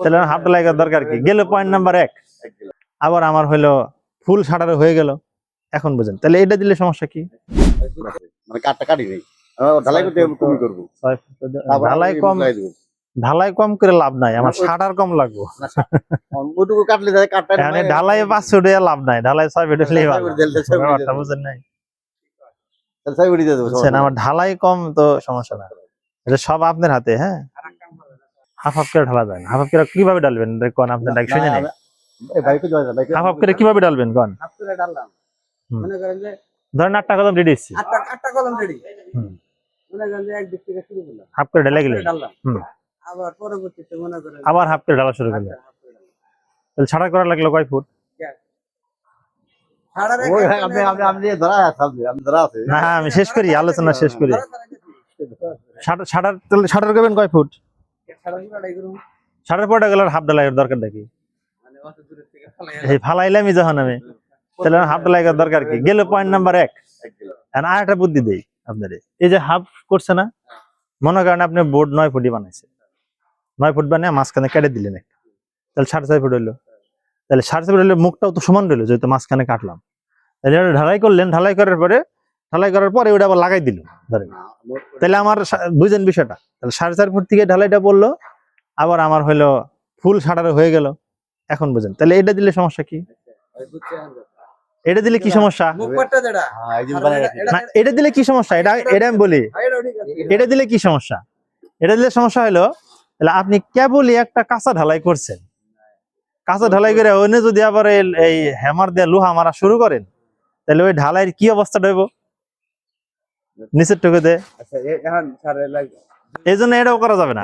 তাহলে হাফ ঢালাই করার দরকার কি? গেল পয়েন্ট নাম্বার 1। আবার আমার হইলো ফুল শাটারে হয়ে গেল। এখন বুঝেন তাহলে এটা দিলে সমস্যা কি? মানে কাটটা কাটি নেই, ঢালাই করতে কমই করবো। ঢালাই কম করে লাভ নাই, আমার শাটার কম লাগবে। ওটুকু কাটলে যায় কাটটা মানে ঢালাই 500 টাকা লাভ নাই, ঢালাই 6 ফিট হলেই ভালো। ব্যাপারটা বুঝেন নাই? বুঝছেন, আমার ঢালাই কম তো সমস্যা না, এটা সব আপনার হাতে। হ্যাঁ, হাফ হাফ করে ঢালা যায় না। হাফ হাফ করে কিভাবে ঢালবেন কোন? আপনার ডাক শুনে নেই। হাফ হাফ করে কিভাবে ঢালবেন কোন? ধরেন 8টা কলম রেডি আছে, 8টা কলম রেডি। মনে করেন যে এক দিক থেকে শুরু করলাম, হাফ করে ঢেলে গেলেন। আবার পরবর্তীতে মনে করেন আবার হাফ করে ঢালা শুরু করলেন। তাহলে ছাড়া করা লাগলো কয় ফুট? না, আমি শেষ করি, আলোচনা শেষ করি। শাটার করবেন কয় ফুট? শাটার পড়ে গেলে হাফ ঢালাই দরকারটা কি? এই ফালাইলামই যখন আমি, তাহলে হাফ ঢালাই করার দরকার কি? গেল পয়েন্ট নাম্বার 1। আর একটা বুদ্ধি দেই আপনাদের, এই যে হাফ করছে না, মনে করেন আপনি বোর্ড 9 ফুটই বানাইছে, 9 ফুট বানিয়ে মাঝখানে কেটে দিলেন একটা, তাহলে 6.5 ফুট হইলো। তাহলে 6.5 ফুট হলে মুখটাও তো সমান রইলো, যেহেতু মাঝখানে কাটলাম। তাহলে ঢালাই করলেন, ঢালাই করার পরে ওটা আবার লাগাই দিল ধরেন, তাহলে আমার বুঝেন বিষয়টা। তাহলে 4.5 ফুট থেকে ঢালাইটা পড়লো, আবার আমার হইলো ফুল শাটারে হয়ে গেল। এখন বুঝেন তাহলে এটা দিলে সমস্যা কি? এটা দিলে কি সমস্যা? না, এটা দিলে কি সমস্যা? এটা আমি বলি, এটা দিলে কি সমস্যা? এটা দিলে সমস্যা হলো, তাহলে আপনি কেবলই একটা কাঁচা ঢালাই করছেন, কাঁচা ঢালাই করে ওনে যদি আবার এই হ্যামার দিয়ে লোহা মারা শুরু করেন, তাহলে ওই ঢালাইয়ের কি অবস্থাটা হইব নিচের টুকুতে? এই জন্য এটাও করা যাবে না।